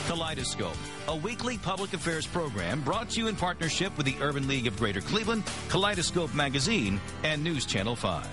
Kaleidoscope, a weekly public affairs program brought to you in partnership with the Urban League of Greater Cleveland, Kaleidoscope Magazine, and News Channel 5.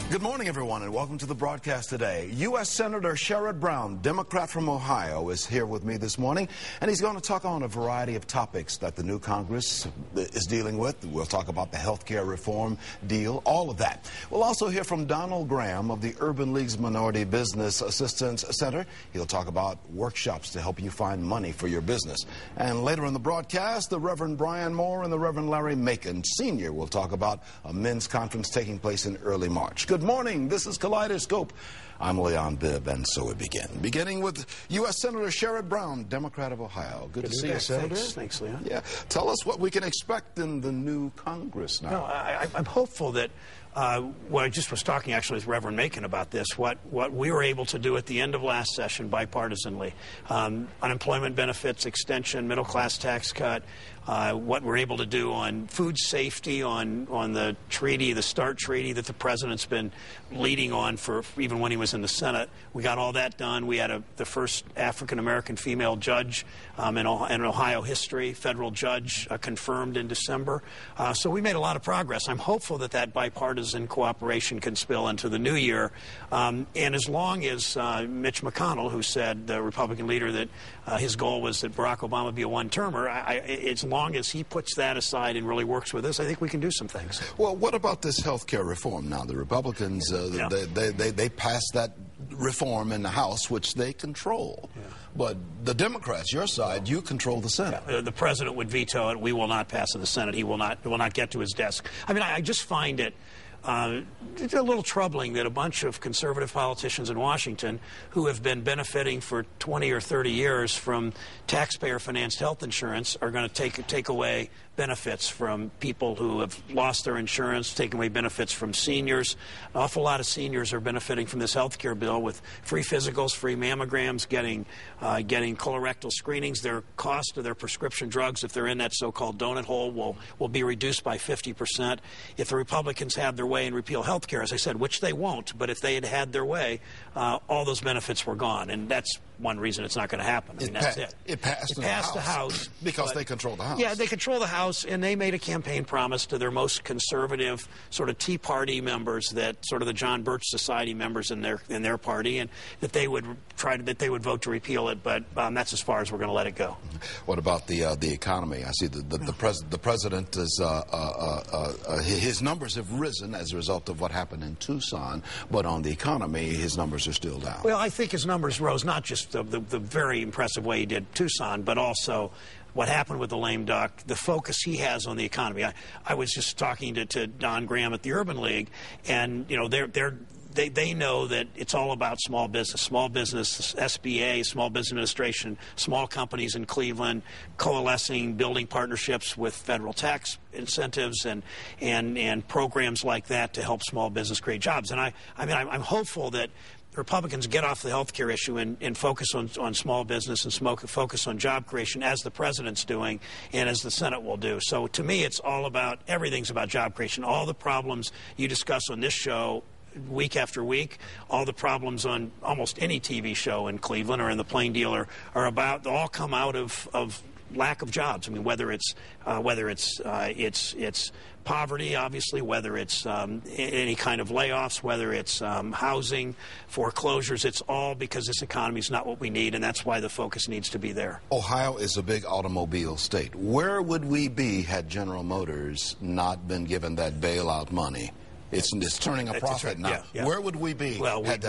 Good morning, everyone, and welcome to the broadcast today. U.S. Senator Sherrod Brown, Democrat from Ohio, is here with me this morning, and he's going to talk on a variety of topics that the new Congress is dealing with. We'll talk about the health care reform deal, all of that. We'll also hear from Donald Graham of the Urban League's Minority Business Assistance Center. He'll talk about workshops to help you find money for your business. And later in the broadcast, the Reverend Brian Moore and the Reverend Larry Macon Sr. will talk about a men's conference taking place in early March. Good morning. This is Kaleidoscope. I'm Leon Bibb, and so we begin. Beginning with U.S. Senator Sherrod Brown, Democrat of Ohio. Good to see you, Senator. Thanks, Leon. Yeah. Tell us what we can expect in the new Congress now. No, I'm hopeful that I just was talking actually with Reverend Macon about this, what we were able to do at the end of last session bipartisanly. Unemployment benefits extension, middle class tax cut, what we're able to do on food safety, on the treaty, the START treaty that the president's been leading on for even when he was in the Senate. We got all that done. We had the first African-American female judge in Ohio history, federal judge confirmed in December. So we made a lot of progress. I'm hopeful that that bipartisan cooperation can spill into the new year. And as long as Mitch McConnell, who said, the Republican leader, that his goal was that Barack Obama be a one-termer, as long as he puts that aside and really works with us, I think we can do some things. Well, what about this health care reform now? The Republicans, they passed that reform in the House, which they control. Yeah. But the Democrats, your side, you control the Senate. Yeah, the president would veto it. We will not pass in the Senate. He will not get to his desk. I mean, I just find it it's a little troubling that a bunch of conservative politicians in Washington who have been benefiting for 20 or 30 years from taxpayer-financed health insurance are going to take away benefits from people who have lost their insurance, taking away benefits from seniors. An awful lot of seniors are benefiting from this health care bill with free physicals, free mammograms, getting colorectal screenings. Their cost of their prescription drugs, if they're in that so-called donut hole, will be reduced by 50%. If the Republicans have their way and repeal health care, as I said, which they won't, but if they had their way, all those benefits were gone. And that's one reason it's not going to happen. I mean, that's it. It passed the House. Because they control the House. Yeah, they control the House, and they made a campaign promise to their most conservative sort of Tea Party members, that sort of the John Birch Society members in their party, and that they would vote to repeal it. But that's as far as we're going to let it go. What about the economy? I see the president is his numbers have risen as a result of what happened in Tucson, but on the economy, his numbers are still down. Well, I think his numbers rose not just the very impressive way he did Tucson, but also what happened with the lame duck, the focus he has on the economy. I was just talking to Don Graham at the Urban League, and you know they know that it's all about small business, SBA, Small Business Administration, small companies in Cleveland, coalescing, building partnerships with federal tax incentives and programs like that to help small business create jobs. And I'm hopeful that Republicans get off the health care issue and focus on small business and focus on job creation, as the president's doing and as the Senate will do. So to me, it's all about, everything's about job creation. All the problems you discuss on this show week after week, all the problems on almost any TV show in Cleveland or in the Plain Dealer are about, all come out of lack of jobs. I mean, whether it's poverty, obviously, whether it's any kind of layoffs, whether it's housing, foreclosures, it's all because this economy is not what we need, and that's why the focus needs to be there. Ohio is a big automobile state. Where would we be had General Motors not been given that bailout money? It's turning a profit now. Yeah, yeah. Where would we be? Well, we'd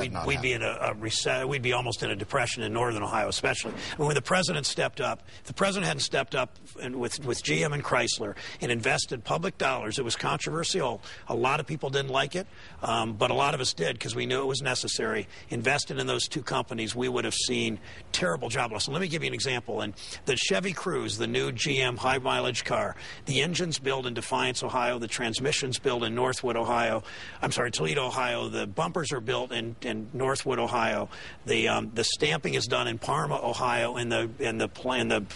be in we'd be almost in a depression in northern Ohio, especially. And when the president stepped up, if the president hadn't stepped up with GM and Chrysler and invested public dollars, it was controversial. A lot of people didn't like it, but a lot of us did because we knew it was necessary. Invested in those two companies, we would have seen terrible job loss. And let me give you an example. And the Chevy Cruze, the new GM high mileage car, the engine's built in Defiance, Ohio. The transmission's built in Northwood, Ohio. Ohio. I'm sorry, Toledo, Ohio. The bumpers are built in Northwood, Ohio. The stamping is done in Parma, Ohio, and the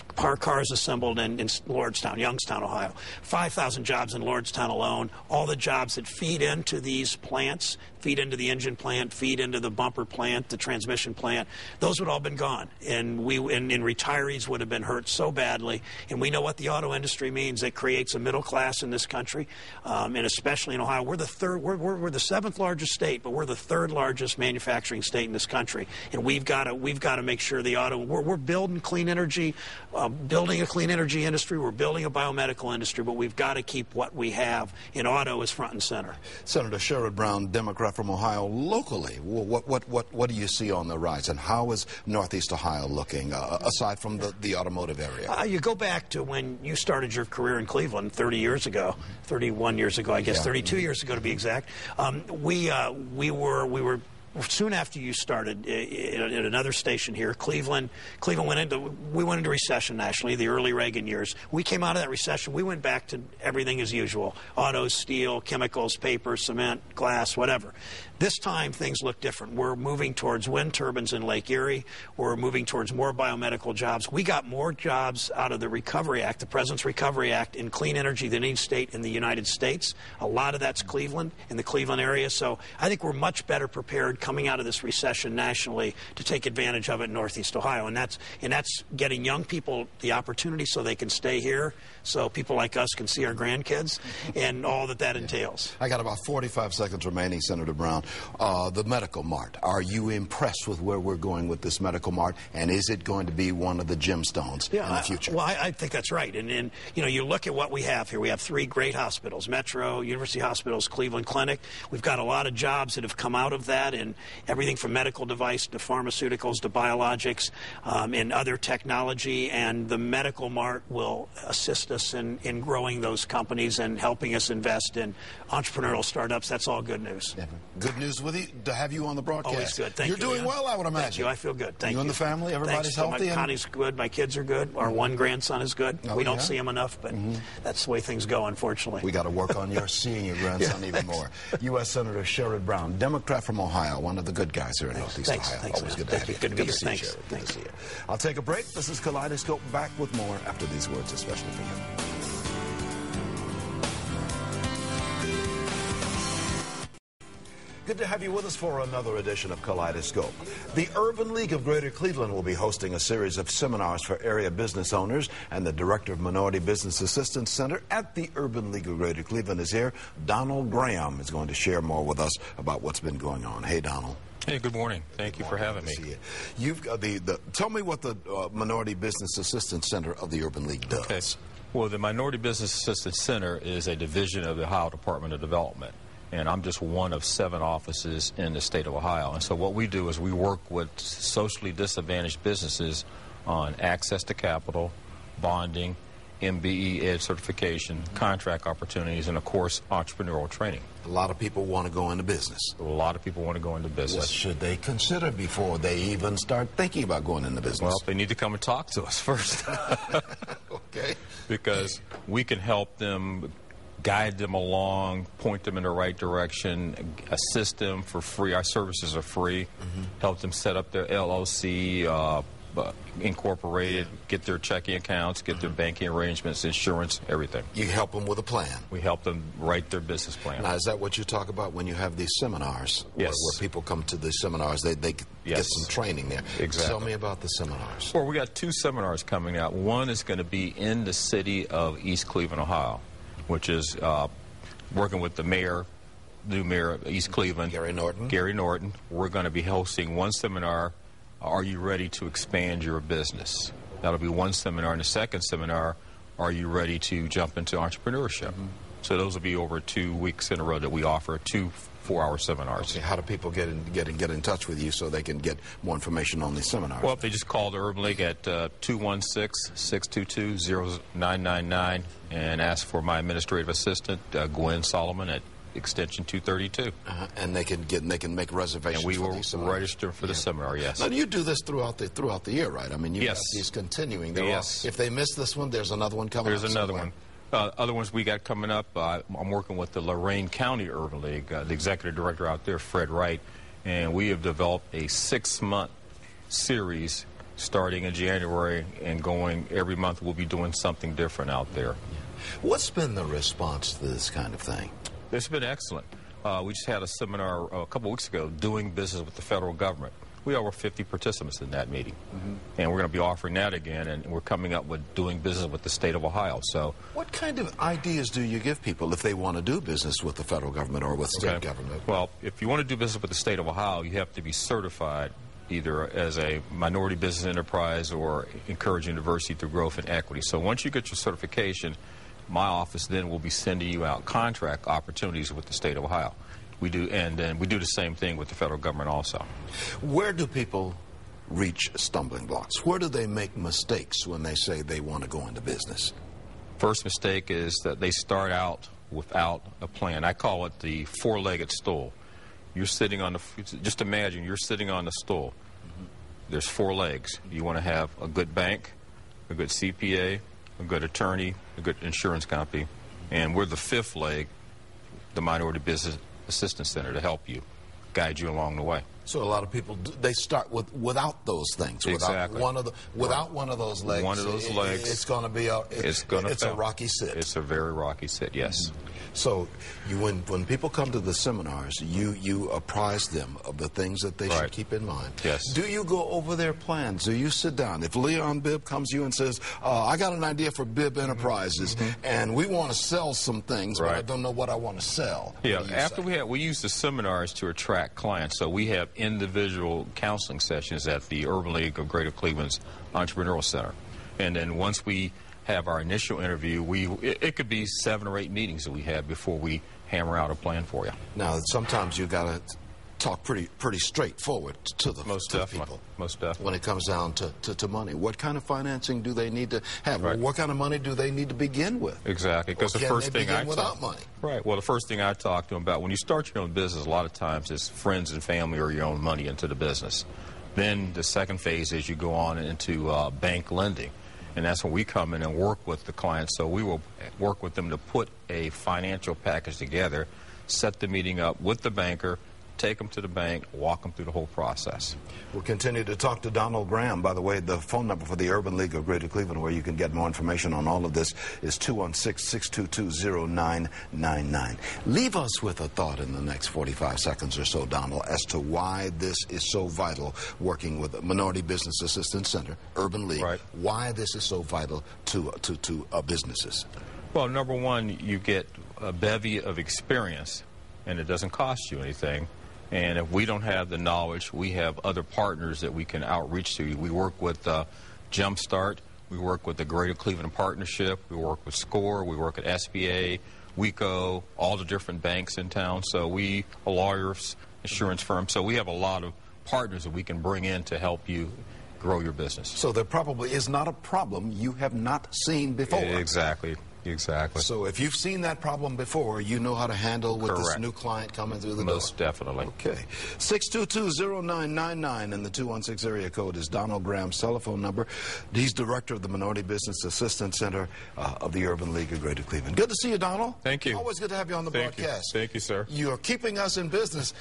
cars assembled in Lordstown, Youngstown, Ohio. 5,000 jobs in Lordstown alone. All the jobs that feed into these plants, feed into the engine plant, feed into the bumper plant, the transmission plant, those would all been gone. And retirees would have been hurt so badly. And we know what the auto industry means. It creates a middle class in this country, and especially in Ohio. We're the third. We're the seventh largest state, but we're the third largest manufacturing state in this country. And we've got to make sure the auto. We're building clean energy, building a clean energy industry. We're building a biomedical industry, but we've got to keep what we have in auto as front and center. Senator Sherrod Brown, Democrat from Ohio, locally, what do you see on the rise, and how is Northeast Ohio looking, aside from the automotive area? You go back to when you started your career in Cleveland 30 years ago, 31 years ago, I guess, 32 years ago to be exact. We were soon after you started at another station here. Cleveland we went into recession nationally, the early Reagan years. We came out of that recession. We went back to everything as usual: autos, steel, chemicals, paper, cement, glass, whatever. This time things look different. We're moving towards wind turbines in Lake Erie. We're moving towards more biomedical jobs. We got more jobs out of the Recovery Act, the President's Recovery Act, in clean energy than any state in the United States. A lot of that's Cleveland, in the Cleveland area. So I think we're much better prepared coming out of this recession nationally to take advantage of it in Northeast Ohio. And that's getting young people the opportunity so they can stay here, so people like us can see our grandkids, and all that entails. I got about 45 seconds remaining, Senator Brown. The medical mart. Are you impressed with where we're going with this medical mart, and is it going to be one of the gemstones in the future? Well, I think that's right. And you look at what we have here. We have 3 great hospitals: Metro, University Hospitals, Cleveland Clinic. We've got a lot of jobs that have come out of that, and everything from medical device to pharmaceuticals to biologics, and other technology. And the medical mart will assist us in growing those companies and helping us invest in entrepreneurial startups. That's all good news. Yeah. Good news with you to have you on the broadcast. Always good. Thank you. You're doing well, I would imagine. Thank you. I feel good. Thank you. You and the family, everybody's healthy? Connie's good. My kids are good. Our one grandson is good. We don't see him enough, but that's the way things go, unfortunately. We got to work on seeing your grandson even more. U.S. Senator Sherrod Brown, Democrat from Ohio, one of the good guys here in Northeast Ohio. Thanks. Always good to have you. Good to be here. Thanks. Good to see you. I'll take a break. This is Kaleidoscope. Back with more after these words, especially for you. Good to have you with us for another edition of Kaleidoscope. The Urban League of Greater Cleveland will be hosting a series of seminars for area business owners, and the Director of Minority Business Assistance Center at the Urban League of Greater Cleveland is here. Donald Graham is going to share more with us about what's been going on. Hey, Donald. Hey, good morning. Thank you for having me. You've tell me what the Minority Business Assistance Center of the Urban League does. Okay. Well, the Minority Business Assistance Center is a division of the Ohio Department of Development. And I'm just one of 7 offices in the state of Ohio. And so what we do is we work with socially disadvantaged businesses on access to capital, bonding, MBE Ed certification, contract opportunities, and, of course, entrepreneurial training. A lot of people want to go into business. A lot of people want to go into business. What should they consider before they even start thinking about going into business? Well, they need to come and talk to us first. Okay. Because we can help them, guide them along, point them in the right direction, assist them for free. Our services are free. Help them set up their LLC, incorporated, get their checking accounts, get their banking arrangements, insurance, everything. You help them with a plan. We help them write their business plan. Now, is that what you talk about when you have these seminars? Yes. Where people come to the seminars, they get some training there. Exactly. Tell me about the seminars. Well, we got 2 seminars coming out. One is going to be in the city of East Cleveland, Ohio, which is working with the mayor, new mayor of East Cleveland, Gary Norton. Gary Norton. We're going to be hosting one seminar, Are You Ready to Expand Your Business? That'll be one seminar. And the second seminar, Are You Ready to Jump into Entrepreneurship? So those will be over 2 weeks in a row that we offer 2 4-hour seminars. Okay, how do people get in touch with you so they can get more information on these seminars? Well, if they just call the Urban League at 216-622-0999 and ask for my administrative assistant, Gwen Solomon, at extension 232. And they can make reservations. And we for will these seminars. register for the seminar. Yes. Now you do this throughout the year, right? I mean, you Yes. have these continuing. Yes. If they miss this one, there's another one coming. There's another one. Other ones we got coming up, I'm working with the Lorain County Urban League, the executive director out there, Fred Wright, and we have developed a 6-month series starting in January and going every month. We'll be doing something different out there. What's been the response to this kind of thing? It's been excellent. We just had a seminar a couple weeks ago, doing business with the federal government. We had over 50 participants in that meeting, and we're going to be offering that again, and we're coming up with doing business with the state of Ohio. So, what kind of ideas do you give people if they want to do business with the federal government or with state government? Well, if you want to do business with the state of Ohio, you have to be certified either as a minority business enterprise or encouraging diversity through growth and equity. So once you get your certification, my office then will be sending you out contract opportunities with the state of Ohio. We do, and then we do the same thing with the federal government also. Where do people reach stumbling blocks? Where do they make mistakes when they say they want to go into business? First mistake is that they start out without a plan. I call it the four-legged stool. You're sitting on the, just imagine you're sitting on the stool. There's 4 legs. You want to have a good bank, a good CPA, a good attorney, a good insurance company, and we're the 5th leg, the Minority Business Assistance Center, to help you, guide you along the way. So a lot of people, they start without those things. Exactly. Without one of those legs. One of those legs. It's going to be a rocky sit. It's a very rocky sit, yes. So when people come to the seminars, you apprise them of the things that they should keep in mind. Yes. Do you go over their plans? Do you sit down? If Leon Bibb comes to you and says, I got an idea for Bibb Enterprises, and we want to sell some things, but I don't know what I want to sell. Yeah, after we use the seminars to attract clients, so we have individual counseling sessions at the Urban League of Greater Cleveland's Entrepreneurial Center. And then once we have our initial interview, it could be 7 or 8 meetings that we have before we hammer out a plan for you. Now, sometimes you got to talk pretty straightforward to the people. Most definitely. When it comes down to money, what kind of financing do they need to have? Right. What kind of money do they need to begin with? Exactly, because the first thing I without money. Right. Well, the first thing I talk to them about when you start your own business, a lot of times it's friends and family or your own money into the business. Then the second phase is you go on into bank lending. And that's when we come in and work with the clients. So we will work with them to put a financial package together, set the meeting up with the banker, take them to the bank, walk them through the whole process. We'll continue to talk to Donald Graham. By the way, the phone number for the Urban League of Greater Cleveland, where you can get more information on all of this, is 216-622-0999. Leave us with a thought in the next 45 seconds or so, Donald, as to why this is so vital, working with the Minority Business Assistance Center, Urban League, why this is so vital to businesses. Well, number one, you get a bevy of experience, and it doesn't cost you anything. And if we don't have the knowledge, we have other partners that we can outreach to. We work with Jumpstart. We work with the Greater Cleveland Partnership. We work with SCORE. We work at SBA, WECO, all the different banks in town. So we, lawyers, insurance firms. So we have a lot of partners that we can bring in to help you grow your business. So there probably is not a problem you have not seen before. Exactly. Exactly. So if you've seen that problem before, you know how to handle with this new client coming through the door. Most definitely. Okay. 622-0999 and the 216 area code is Donald Graham's telephone number. He's director of the Minority Business Assistance Center of the Urban League of Greater Cleveland. Good to see you, Donald. Thank you. Always good to have you on the broadcast. Thank you, sir. You're keeping us in business.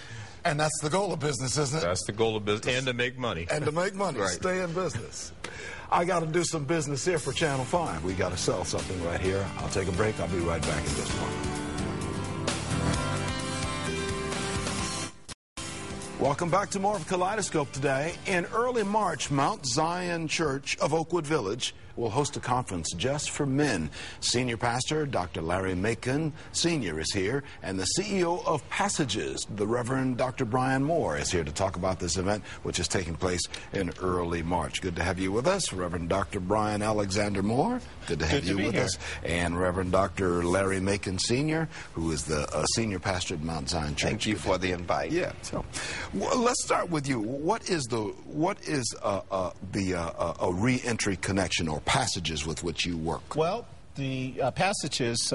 And that's the goal of business, isn't it? That's the goal of business. And to make money. And to make money. Stay in business. I got to do some business here for Channel 5. We got to sell something right here. I'll take a break. I'll be right back in just a moment. Welcome back to more of Kaleidoscope today. In early March, Mount Zion Church of Oakwood Village will host a conference just for men. Senior pastor Dr. Larry Macon Sr. is here, and the CEO of Passages, the Reverend Dr. Brian Moore, is here to talk about this event, which is taking place in early March. Good to have you with us, Reverend Dr. Brian Alexander Moore. Good to have you with us. And Reverend Dr. Larry Macon Sr., who is the senior pastor at Mount Zion Church. Thank you for the invite. Yeah. So, let's start with you. What is a re-entry connection or passages with which you work? Well, The Passages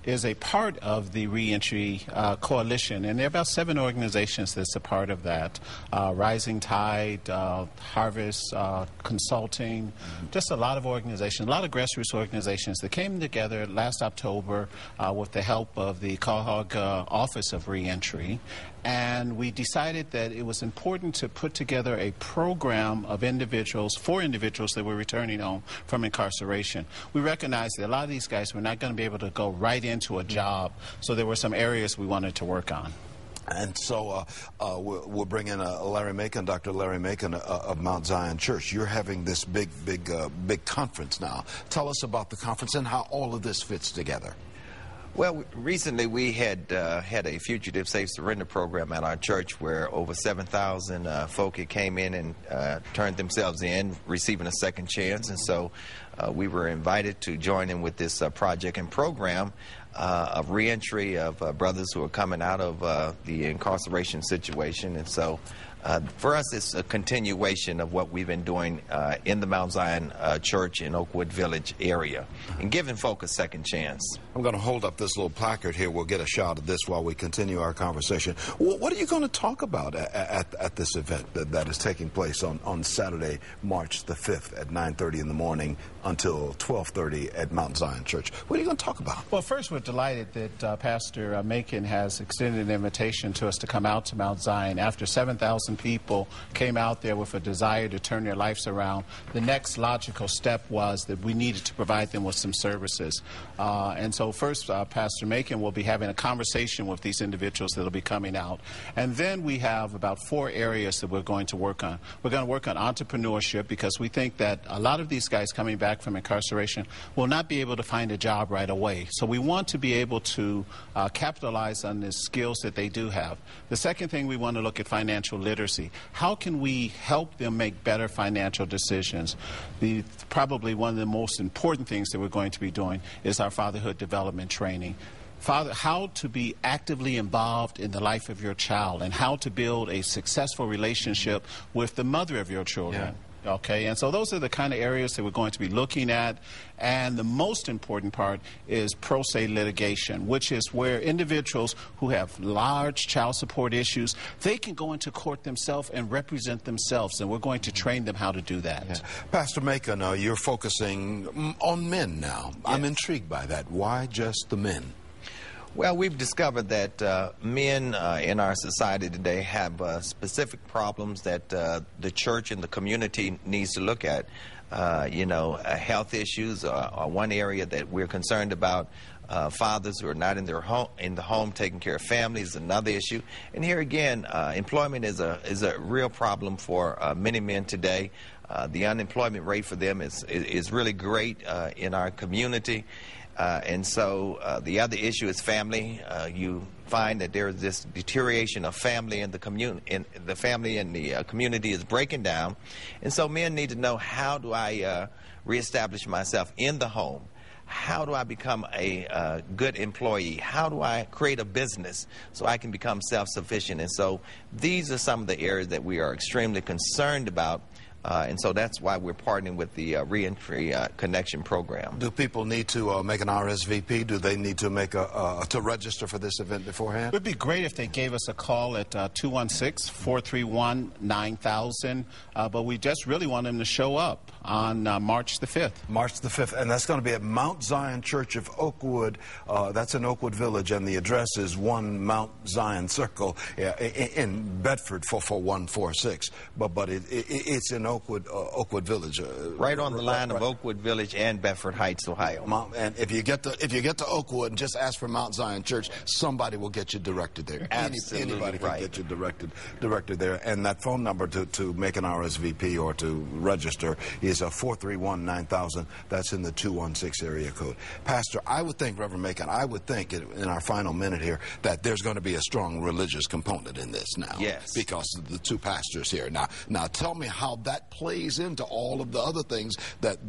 is a part of the Reentry Coalition, and there are about 7 organizations that's a part of that. Rising Tide, Harvest, Consulting, just a lot of organizations, a lot of grassroots organizations that came together last October with the help of the Quahog Office of Reentry. And we decided that it was important to put together a program of individuals, for individuals that were returning home from incarceration. We recognized that a lot of these guys were not going to be able to go right into a job, so there were some areas we wanted to work on. And so we'll bring in Larry Macon, Dr. Larry Macon of Mount Zion Church. You're having this big conference now. Tell us about the conference and how all of this fits together. Well, recently we had had a fugitive safe surrender program at our church where over 7,000 folk came in and turned themselves in, receiving a second chance. And so we were invited to join in with this project and program of reentry of brothers who are coming out of the incarceration situation. And so for us, it's a continuation of what we've been doing in the Mount Zion Church in Oakwood Village area and giving folk a second chance. I'm going to hold up this little placard here. We'll get a shot of this while we continue our conversation. What are you going to talk about at this event that is taking place on Saturday, March the 5th at 9:30 in the morning until 12:30 at Mount Zion Church? What are you going to talk about? Well, first, we're delighted that Pastor Macon has extended an invitation to us to come out to Mount Zion. After 7,000 people came out there with a desire to turn their lives around, the next logical step was that we needed to provide them with some services. And so first, Pastor Macon will be having a conversation with these individuals that will be coming out. And then we have about 4 areas that we're going to work on. We're going to work on entrepreneurship because we think that a lot of these guys coming back from incarceration will not be able to find a job right away. So we want to be able to capitalize on the skills that they do have. The second thing, we want to look at financial literacy. How can we help them make better financial decisions? Probably one of the most important things that we're going to be doing is our fatherhood development training. How to be actively involved in the life of your child and how to build a successful relationship with the mother of your children. Yeah. Okay, and so those are the kind of areas that we're going to be looking at. And the most important part is pro se litigation, which is where individuals who have large child support issues, they can go into court themselves and represent themselves, and we're going to train them how to do that. Yeah. Pastor Macon, you're focusing on men now. Yes. I'm intrigued by that. Why just the men? Well, we've discovered that men in our society today have specific problems that the church and the community needs to look at. Health issues are one area that we're concerned about. Fathers who are not in the home taking care of families is another issue. And here again, employment is a real problem for many men today. The unemployment rate for them is really great in our community. And so the other issue is family. You find that there is this deterioration of family in the community, the family and the community is breaking down. And so men need to know, how do I reestablish myself in the home? How do I become a good employee? How do I create a business so I can become self-sufficient? And so these are some of the areas that we are extremely concerned about. And so that's why we're partnering with the Reentry Connection Program. Do people need to make an RSVP? Do they need to make to register for this event beforehand? It would be great if they gave us a call at 216-431-9000. But we just really want them to show up on March the 5th. March the 5th. And that's going to be at Mount Zion Church of Oakwood. That's in Oakwood Village. And the address is 1 Mount Zion Circle in Bedford 44146. But it's in Oakwood Village, right on the line of Oakwood Village and Bedford Heights, Ohio. And if you get to Oakwood and just ask for Mount Zion Church, somebody will get you directed there. Absolutely, anybody right. can get you directed there. And that phone number to make an RSVP or to register is 431-9000. That's in the 216 area code. Pastor, I would think, Reverend Macon, I would think in our final minute here that there's going to be a strong religious component in this now. Yes. Because of the 2 pastors here. Now tell me how that plays into all of the other things that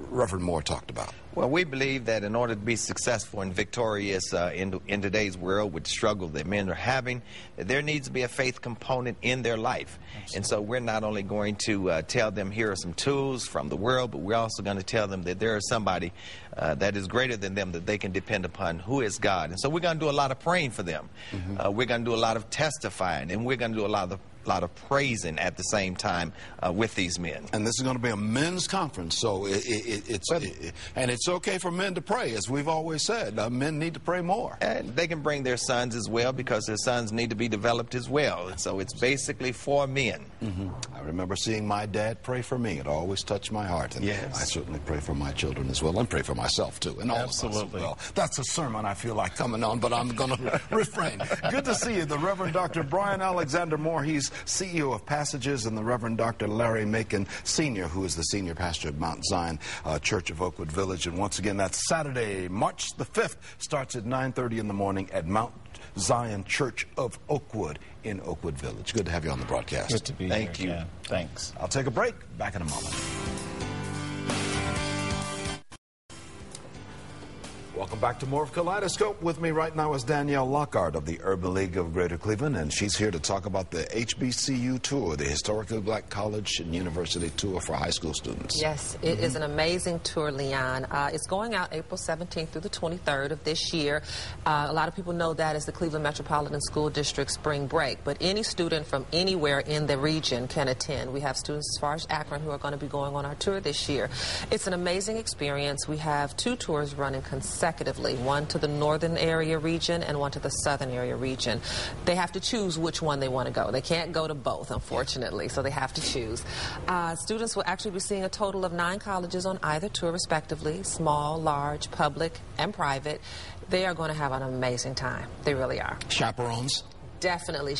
Reverend Moore talked about. Well, we believe that in order to be successful and victorious in today's world with the struggle that men are having, that there needs to be a faith component in their life. Absolutely. And so we're not only going to tell them here are some tools from the world, but we're also going to tell them that there is somebody that is greater than them that they can depend upon, who is God. And so we're going to do a lot of praying for them. We're going to do a lot of testifying, and we're going to do a lot of praising at the same time with these men. And this is going to be a men's conference, so it's okay for men to pray, as we've always said. Men need to pray more. And they can bring their sons as well, because their sons need to be developed as well. And so it's basically for men. I remember seeing my dad pray for me. It always touched my heart. And yes. I certainly pray for my children as well, and pray for myself too, and all Absolutely. of us as well. That's a sermon I feel like coming on, but I'm going to refrain. Good to see you, the Reverend Dr. Brian Alexander Moore. He's CEO of Passages, and the Reverend Dr. Larry Macon Sr., who is the senior pastor of Mount Zion Church of Oakwood Village. And once again, that's Saturday, March the 5th, starts at 9:30 in the morning at Mount Zion Church of Oakwood in Oakwood Village. Good to have you on the broadcast. Good to be here. Thank you. Yeah. Thanks. I'll take a break. Back in a moment. Welcome back to more of Kaleidoscope. With me right now is Danielle Lockhart of the Urban League of Greater Cleveland, and she's here to talk about the HBCU tour, the Historically Black College and University Tour for high school students. Yes, it is an amazing tour, Leon. It's going out April 17th through the 23rd of this year. A lot of people know that as the Cleveland Metropolitan School District spring break, but any student from anywhere in the region can attend. We have students as far as Akron who are going to be going on our tour this year. It's an amazing experience. We have 2 tours running consecutively, one to the northern area region and one to the southern area region. They have to choose which one they want to go. They can't go to both, unfortunately, so they have to choose. Students will actually be seeing a total of 9 colleges on either tour, respectively, small, large, public, and private. They are going to have an amazing time. They really are. Chaperones? Definitely.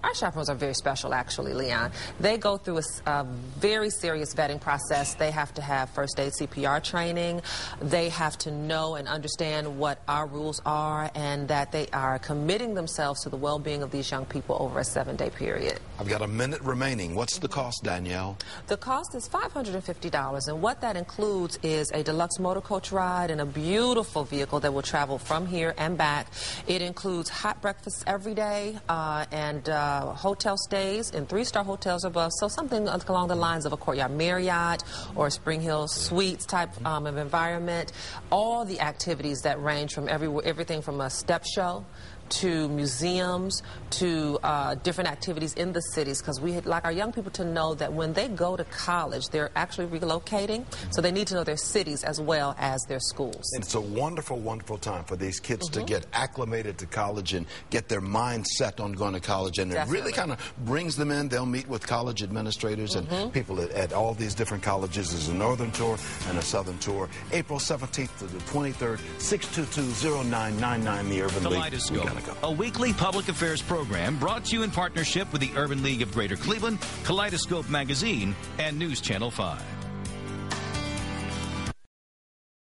Our chaperones are very special, actually, Leon. They go through a very serious vetting process. They have to have first aid CPR training. They have to know and understand what our rules are, and that they are committing themselves to the well-being of these young people over a 7-day period. I've got a minute remaining. What's the cost, Danielle? The cost is $550, and what that includes is a deluxe motor coach ride and a beautiful vehicle that will travel from here and back. It includes hot breakfast every day and hotel stays in 3-star hotels above, so something along the lines of a Courtyard Marriott or a Spring Hill Suites type of environment. All the activities that range from everything from a step show to museums to different activities in the cities, because we like our young people to know that when they go to college, they're actually relocating, so they need to know their cities as well as their schools. And it's a wonderful, wonderful time for these kids to get acclimated to college and get their mind set on going to college, and it really kind of brings them in. They'll meet with college administrators and people at all these different colleges. There's a northern tour and a southern tour. April 17th to the 23rd, 622-0999, the Urban League. Kaleidoscope, a weekly public affairs program brought to you in partnership with the Urban League of Greater Cleveland, Kaleidoscope Magazine, and News Channel 5.